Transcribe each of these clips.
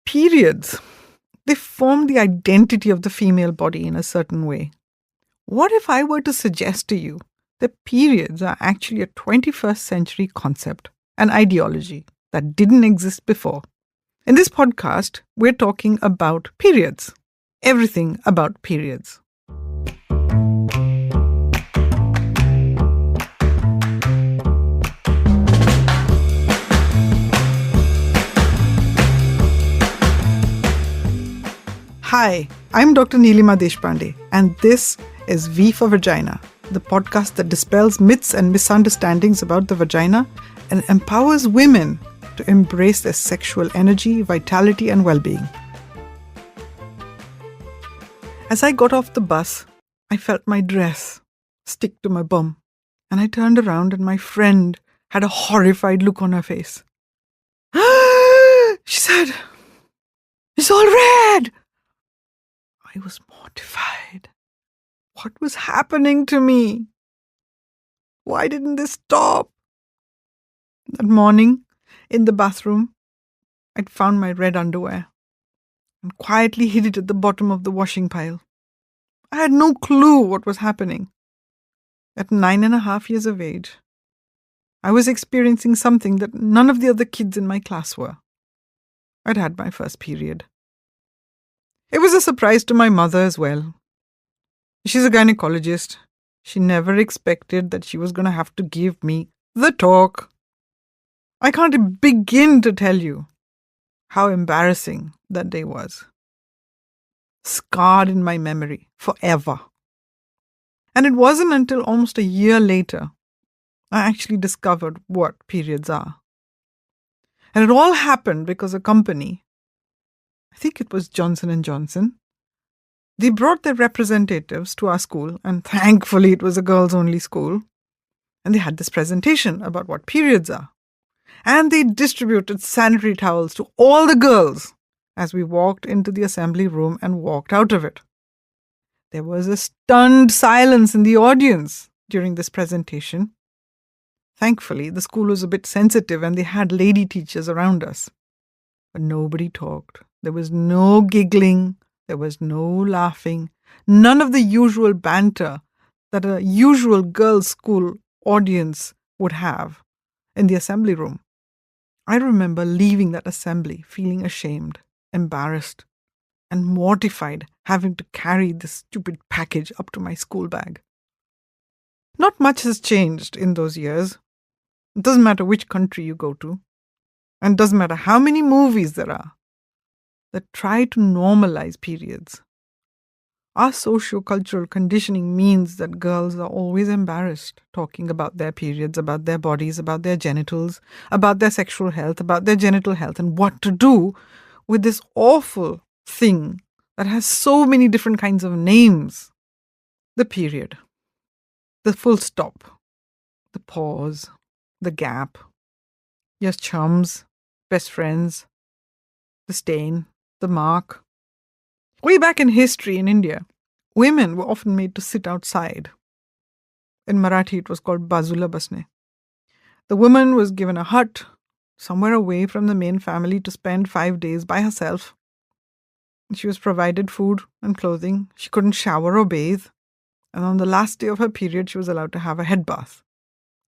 Periods, they form the identity of the female body in a certain way. What if I were to suggest to you that periods are actually a 21st century concept, an ideology that didn't exist before? In this podcast, we're talking about periods, everything about periods. Hi, I'm Dr. Neelima Deshpande, and this is V for Vagina, the podcast that dispels myths and misunderstandings about the vagina and empowers women to embrace their sexual energy, vitality, and well-being. As I got off the bus, I felt my dress stick to my bum, and I turned around and my friend had a horrified look on her face. She said, "It's all red!" I was mortified. What was happening to me? Why didn't this stop? That morning, in the bathroom, I'd found my red underwear and quietly hid it at the bottom of the washing pile. I had no clue what was happening. At 9.5 years of age, I was experiencing something that none of the other kids in my class were. I'd had my first period. It was a surprise to my mother as well. She's a gynecologist. She never expected that she was going to have to give me the talk. I can't begin to tell you how embarrassing that day was. Scarred in my memory forever. And it wasn't until almost a year later I actually discovered what periods are. And it all happened because a company, I think it was Johnson & Johnson, they brought their representatives to our school, and thankfully it was a girls-only school, and they had this presentation about what periods are. And they distributed sanitary towels to all the girls as we walked into the assembly room and walked out of it. There was a stunned silence in the audience during this presentation. Thankfully, the school was a bit sensitive and they had lady teachers around us. But nobody talked. There was no giggling. There was no laughing. None of the usual banter that a usual girls' school audience would have in the assembly room. I remember leaving that assembly feeling ashamed, embarrassed, and mortified having to carry this stupid package up to my school bag. Not much has changed in those years. It doesn't matter which country you go to, and it doesn't matter how many movies there are that try to normalize periods. Our socio-cultural conditioning means that girls are always embarrassed talking about their periods, about their bodies, about their genitals, about their sexual health, about their genital health, and what to do with this awful thing that has so many different kinds of names. The period, the full stop, the pause, the gap, your chums, best friends, the stain, the mark. Way back in history in India, women were often made to sit outside. In Marathi, it was called Bazula Basne. The woman was given a hut somewhere away from the main family to spend 5 days by herself. She was provided food and clothing. She couldn't shower or bathe. And on the last day of her period, she was allowed to have a head bath.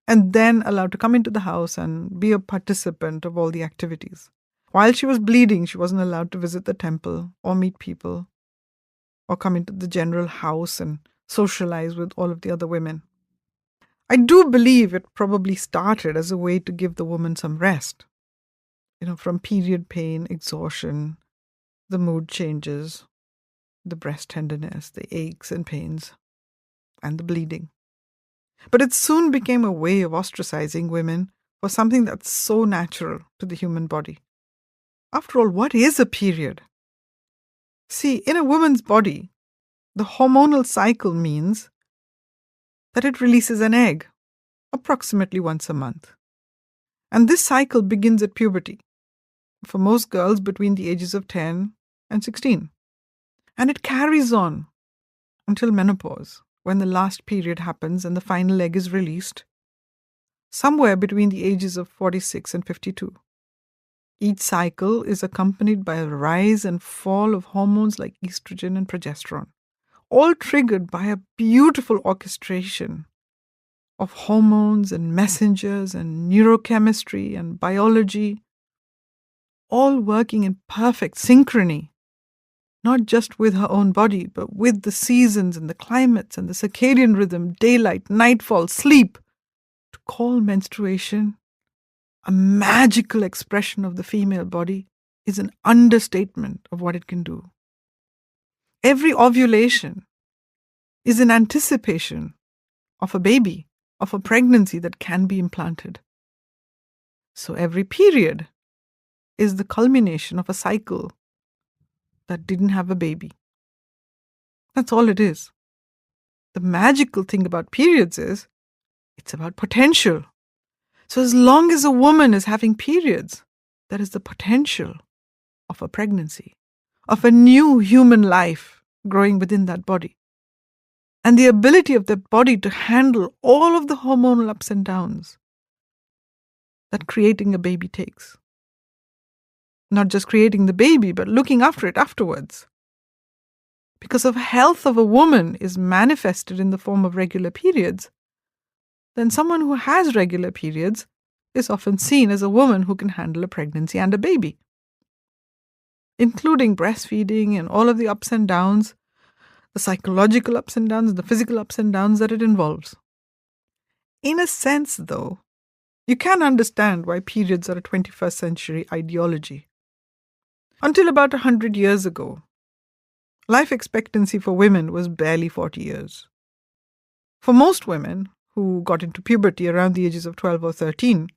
And then allowed to come into the house and be a participant of all the activities. While she was bleeding, she wasn't allowed to visit the temple or meet people or come into the general house and socialize with all of the other women. I do believe it probably started as a way to give the woman some rest. From period pain, exhaustion, the mood changes, the breast tenderness, the aches and pains, and the bleeding. But it soon became a way of ostracizing women for something that's so natural to the human body. After all, what is a period? See, in a woman's body, the hormonal cycle means that it releases an egg approximately once a month. And this cycle begins at puberty, for most girls between the ages of 10 and 16. And it carries on until menopause, when the last period happens and the final egg is released, somewhere between the ages of 46 and 52. Each cycle is accompanied by a rise and fall of hormones like estrogen and progesterone, all triggered by a beautiful orchestration of hormones and messengers and neurochemistry and biology, all working in perfect synchrony, not just with her own body, but with the seasons and the climates and the circadian rhythm, daylight, nightfall, sleep. To call menstruation a magical expression of the female body is an understatement of what it can do. Every ovulation is an anticipation of a baby, of a pregnancy that can be implanted. So every period is the culmination of a cycle that didn't have a baby. That's all it is. The magical thing about periods is it's about potential. So as long as a woman is having periods, there is the potential of a pregnancy, of a new human life growing within that body. And the ability of that body to handle all of the hormonal ups and downs that creating a baby takes. Not just creating the baby, but looking after it afterwards. Because if health of a woman is manifested in the form of regular periods, then someone who has regular periods is often seen as a woman who can handle a pregnancy and a baby, including breastfeeding and all of the ups and downs, the psychological ups and downs, the physical ups and downs that it involves. In a sense, though, you can understand why periods are a 21st century ideology. Until about 100 years ago, life expectancy for women was barely 40 years. For most women who got into puberty around the ages of 12 or 13,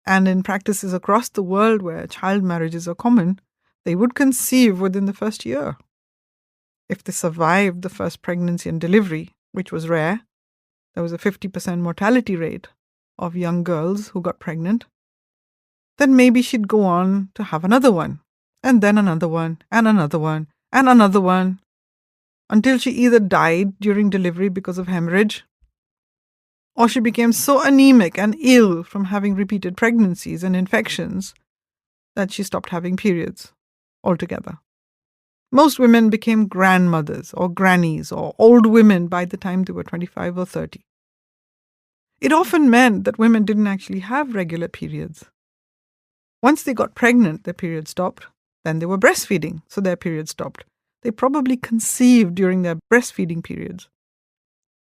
and in practices across the world where child marriages are common, they would conceive within the first year. If they survived the first pregnancy and delivery, which was rare, there was a 50% mortality rate of young girls who got pregnant, then maybe she'd go on to have another one, and then another one, and another one, and another one, until she either died during delivery because of hemorrhage, or she became so anemic and ill from having repeated pregnancies and infections that she stopped having periods altogether. Most women became grandmothers or grannies or old women by the time they were 25 or 30. It often meant that women didn't actually have regular periods. Once they got pregnant, their period stopped. Then they were breastfeeding, so their period stopped. They probably conceived during their breastfeeding periods,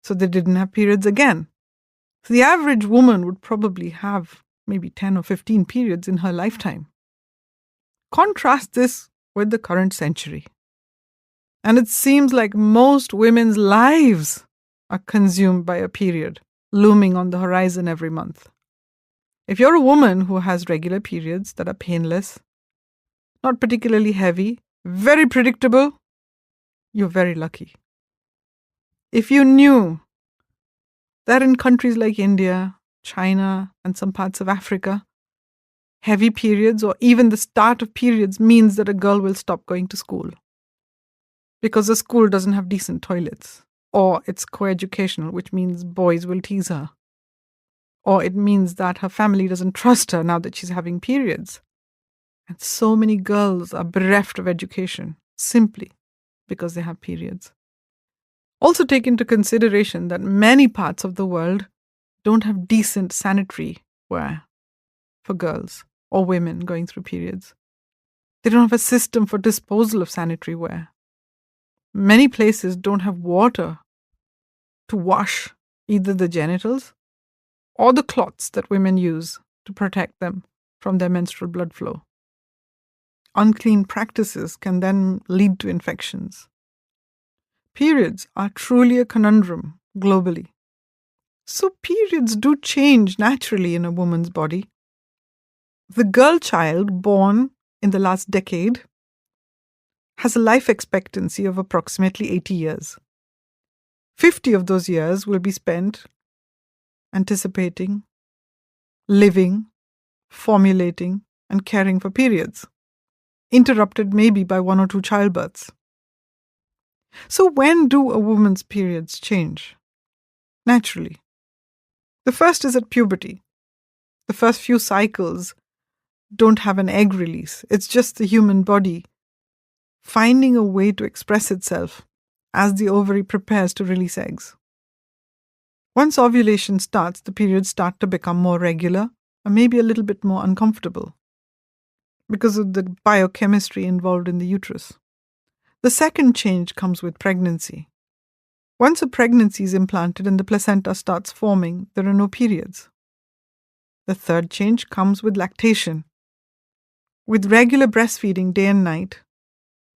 so they didn't have periods again. So the average woman would probably have maybe 10 or 15 periods in her lifetime. Contrast this with the current century. And it seems like most women's lives are consumed by a period looming on the horizon every month. If you're a woman who has regular periods that are painless, not particularly heavy, very predictable, you're very lucky. If you knew that in countries like India, China, and some parts of Africa, heavy periods or even the start of periods means that a girl will stop going to school because the school doesn't have decent toilets, or it's coeducational, which means boys will tease her, or it means that her family doesn't trust her now that she's having periods. And so many girls are bereft of education simply because they have periods. Also take into consideration that many parts of the world don't have decent sanitary wear for girls or women going through periods. They don't have a system for disposal of sanitary wear. Many places don't have water to wash either the genitals or the cloths that women use to protect them from their menstrual blood flow. Unclean practices can then lead to infections. Periods are truly a conundrum globally. So periods do change naturally in a woman's body. The girl child born in the last decade has a life expectancy of approximately 80 years. 50 of those years will be spent anticipating, living, formulating, and caring for periods, interrupted maybe by 1 or 2 childbirths. So when do a woman's periods change? Naturally. The first is at puberty. The first few cycles don't have an egg release. It's just the human body finding a way to express itself as the ovary prepares to release eggs. Once ovulation starts, the periods start to become more regular and maybe a little bit more uncomfortable because of the biochemistry involved in the uterus. The second change comes with pregnancy. Once a pregnancy is implanted and the placenta starts forming, there are no periods. The third change comes with lactation. With regular breastfeeding day and night,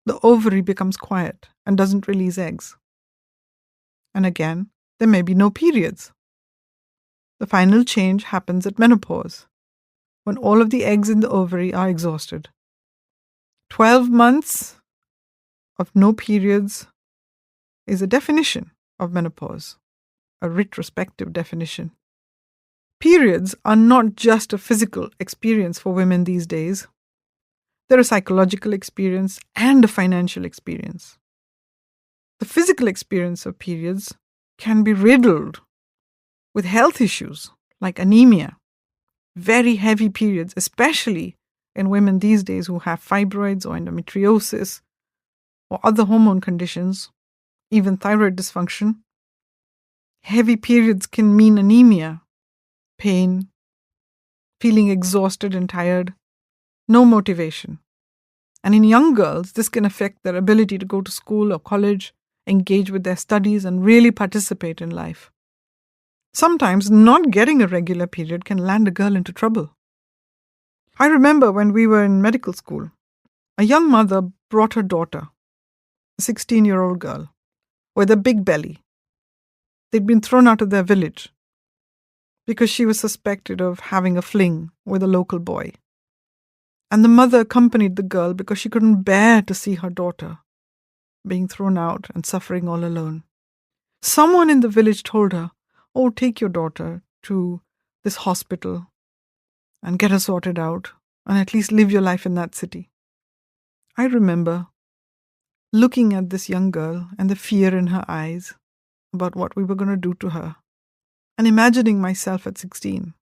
the ovary becomes quiet and doesn't release eggs. And again, there may be no periods. The final change happens at menopause, when all of the eggs in the ovary are exhausted. 12 months of no periods is a definition of menopause, a retrospective definition. Periods are not just a physical experience for women these days. They're a psychological experience and a financial experience. The physical experience of periods can be riddled with health issues like anemia, very heavy periods, especially in women these days who have fibroids or endometriosis or other hormone conditions, even thyroid dysfunction. Heavy periods can mean anemia, pain, feeling exhausted and tired, no motivation. And in young girls, this can affect their ability to go to school or college, engage with their studies, and really participate in life. Sometimes not getting a regular period can land a girl into trouble. I remember when we were in medical school, a young mother brought her daughter, a 16-year-old girl, with a big belly. They'd been thrown out of their village because she was suspected of having a fling with a local boy. And the mother accompanied the girl because she couldn't bear to see her daughter being thrown out and suffering all alone. Someone in the village told her, "Oh, take your daughter to this hospital and get her sorted out and at least live your life in that city." I remember looking at this young girl and the fear in her eyes about what we were going to do to her, and imagining myself at 16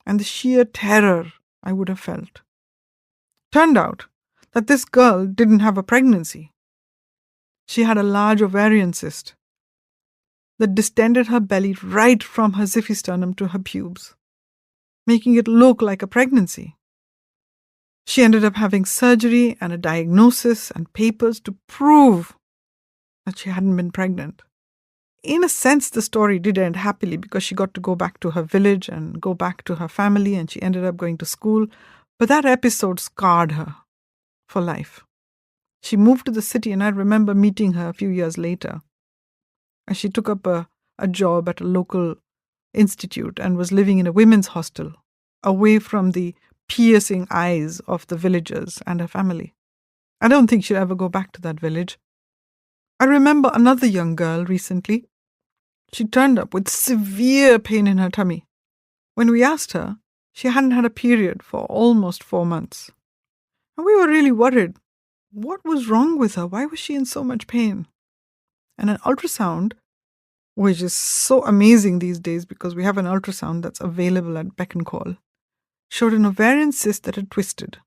and the sheer terror I would have felt. Turned out that this girl didn't have a pregnancy. She had a large ovarian cyst that distended her belly right from her xiphisternum to her pubes, making it look like a pregnancy. She ended up having surgery and a diagnosis and papers to prove that she hadn't been pregnant. In a sense, the story did end happily because she got to go back to her village and go back to her family, and she ended up going to school. But that episode scarred her for life. She moved to the city, and I remember meeting her a few years later. And she took up a job at a local institute and was living in a women's hostel, away from the piercing eyes of the villagers and her family. I don't think she'll ever go back to that village. I remember another young girl recently. She turned up with severe pain in her tummy. When we asked her, she hadn't had a period for almost 4 months. And we were really worried. What was wrong with her? Why was she in so much pain? And an ultrasound, which is so amazing these days because we have an ultrasound that's available at beck and call, showed an ovarian cyst that had twisted.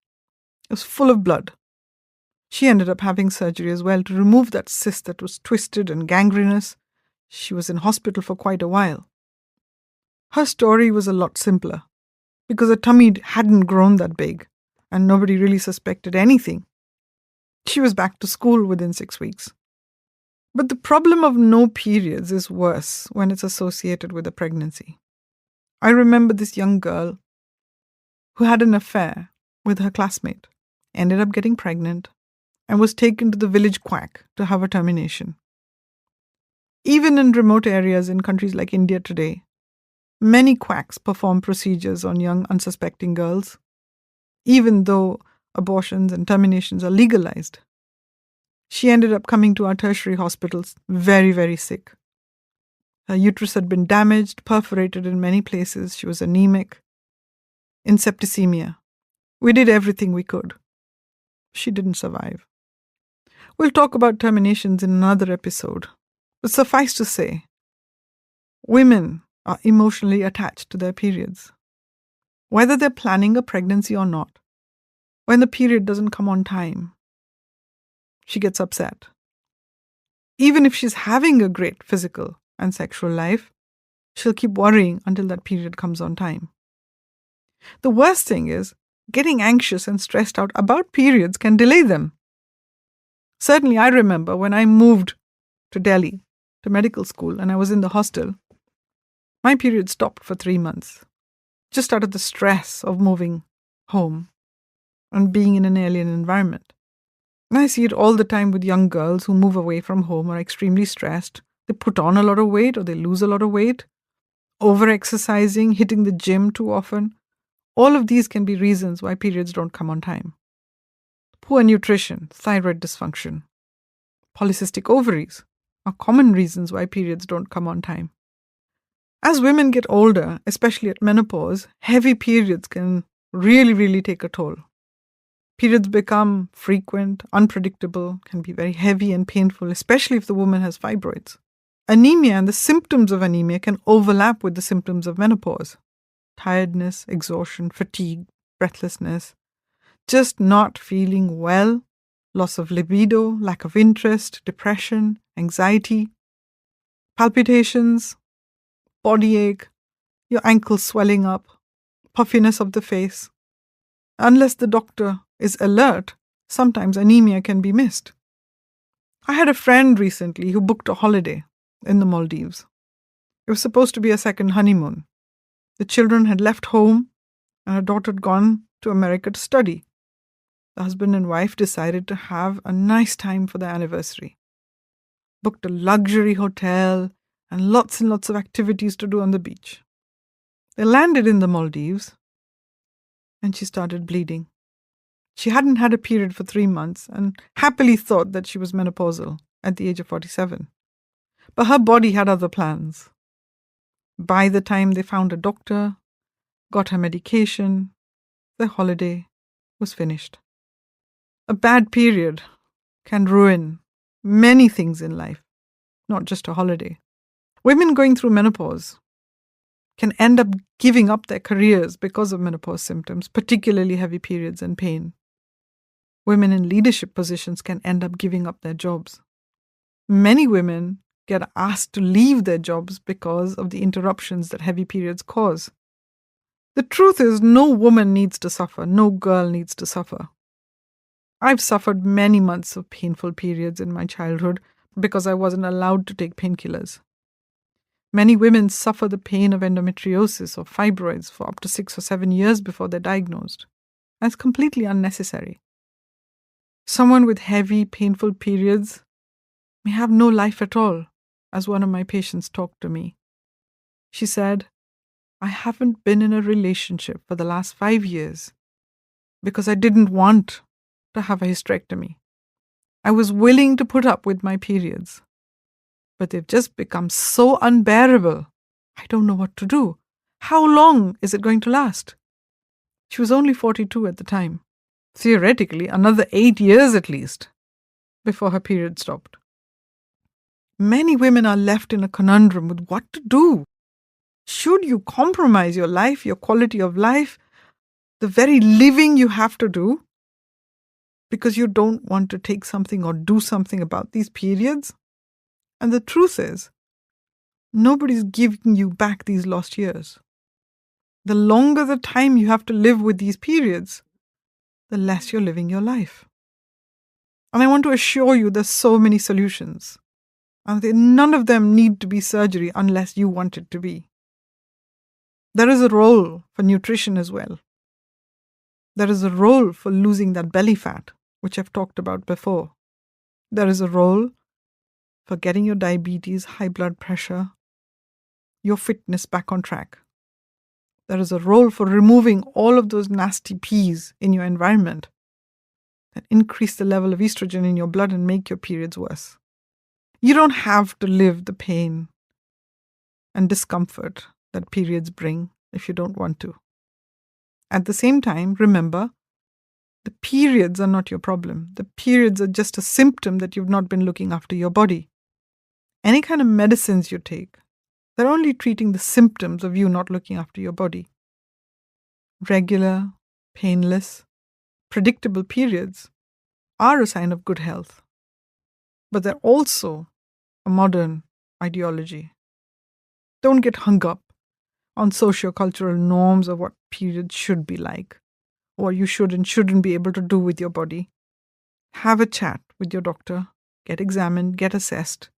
It was full of blood. She ended up having surgery as well to remove that cyst that was twisted and gangrenous. She was in hospital for quite a while. Her story was a lot simpler because her tummy hadn't grown that big and nobody really suspected anything. She was back to school within 6 weeks. But the problem of no periods is worse when it's associated with a pregnancy. I remember this young girl who had an affair with her classmate, ended up getting pregnant, and was taken to the village quack to have a termination. Even in remote areas in countries like India today, many quacks perform procedures on young unsuspecting girls, even though abortions and terminations are legalized. She ended up coming to our tertiary hospitals very, very sick. Her uterus had been damaged, perforated in many places. She was anemic, in septicemia. We did everything we could. She didn't survive. We'll talk about terminations in another episode. But suffice to say, women are emotionally attached to their periods. whether they're planning a pregnancy or not. When the period doesn't come on time, she gets upset. Even if she's having a great physical and sexual life, she'll keep worrying until that period comes on time. The worst thing is, getting anxious and stressed out about periods can delay them. Certainly, I remember when I moved to Delhi to medical school and I was in the hostel, my period stopped for 3 months, just out of the stress of moving home and being in an alien environment. And I see it all the time with young girls who move away from home, are extremely stressed. They put on a lot of weight or they lose a lot of weight, over-exercising, hitting the gym too often. All of these can be reasons why periods don't come on time. Poor nutrition, thyroid dysfunction, polycystic ovaries are common reasons why periods don't come on time. As women get older, especially at menopause, heavy periods can really take a toll. Periods become frequent, unpredictable, can be very heavy and painful, especially if the woman has fibroids. Anemia and the symptoms of anemia can overlap with the symptoms of menopause. Tiredness, exhaustion, fatigue, breathlessness, just not feeling well, loss of libido, lack of interest, depression, anxiety, palpitations, body ache, your ankles swelling up, puffiness of the face. Unless the doctor is alert, sometimes anemia can be missed. I had a friend recently who booked a holiday in the Maldives. It was supposed to be a second honeymoon. The children had left home and her daughter had gone to America to study. The husband and wife decided to have a nice time for their anniversary. Booked a luxury hotel and lots of activities to do on the beach. They landed in the Maldives and she started bleeding. She hadn't had a period for 3 months and happily thought that she was menopausal at the age of 47. But her body had other plans. By the time they found a doctor, got her medication, their holiday was finished. A bad period can ruin many things in life, not just a holiday. Women going through menopause can end up giving up their careers because of menopause symptoms, particularly heavy periods and pain. Women in leadership positions can end up giving up their jobs. Many women get asked to leave their jobs because of the interruptions that heavy periods cause. The truth is, no woman needs to suffer. No girl needs to suffer. I've suffered many months of painful periods in my childhood because I wasn't allowed to take painkillers. Many women suffer the pain of endometriosis or fibroids for up to 6 or 7 years before they're diagnosed. That's completely unnecessary. Someone with heavy, painful periods may have no life at all, as one of my patients talked to me. She said, I haven't been in a relationship for the last 5 years because I didn't want to have a hysterectomy. I was willing to put up with my periods, but they've just become so unbearable. I don't know what to do. How long is it going to last? She was only 42 at the time. Theoretically, another 8 years at least before her period stopped. Many women are left in a conundrum with what to do. Should you compromise your life, your quality of life, the very living you have to do, because you don't want to take something or do something about these periods? And the truth is, nobody's giving you back these lost years. The longer the time you have to live with these periods, the less you're living your life. And I want to assure you there's so many solutions. And none of them need to be surgery unless you want it to be. There is a role for nutrition as well. There is a role for losing that belly fat, which I've talked about before. There is a role for getting your diabetes, high blood pressure, your fitness back on track. There is a role for removing all of those nasty peas in your environment that increase the level of estrogen in your blood and make your periods worse. You don't have to live the pain and discomfort that periods bring if you don't want to. At the same time, remember, the periods are not your problem. The periods are just a symptom that you've not been looking after your body. Any kind of medicines you take, they're only treating the symptoms of you not looking after your body. Regular, painless, predictable periods are a sign of good health, but they're also a modern ideology. Don't get hung up on socio-cultural norms of what periods should be like, or you should and shouldn't be able to do with your body. Have a chat with your doctor, get examined, get assessed,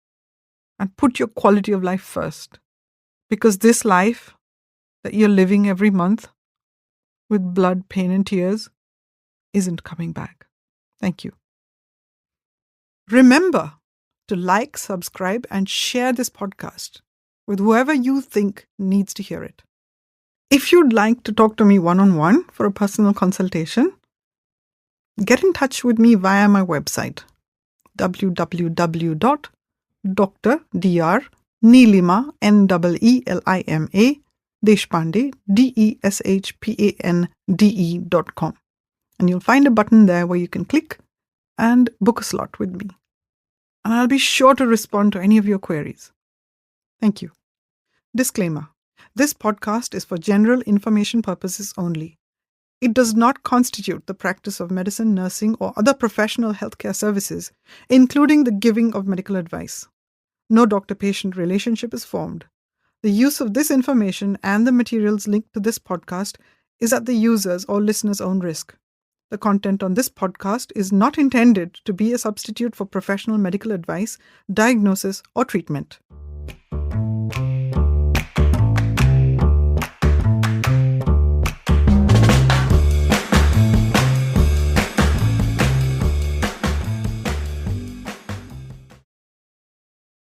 and put your quality of life first. Because this life that you're living every month with blood, pain, and tears isn't coming back. Thank you. Remember to like, subscribe, and share this podcast with whoever you think needs to hear it. If you'd like to talk to me one-on-one for a personal consultation, get in touch with me via my website, www.dr.neelima, Neelima, Deshpande, Deshpande.com. And you'll find a button there where you can click and book a slot with me. And I'll be sure to respond to any of your queries. Thank you. Disclaimer. This podcast is for general information purposes only. It does not constitute the practice of medicine, nursing, or other professional healthcare services, including the giving of medical advice. No doctor-patient relationship is formed. The use of this information and the materials linked to this podcast is at the user's or listener's own risk. The content on this podcast is not intended to be a substitute for professional medical advice, diagnosis, or treatment.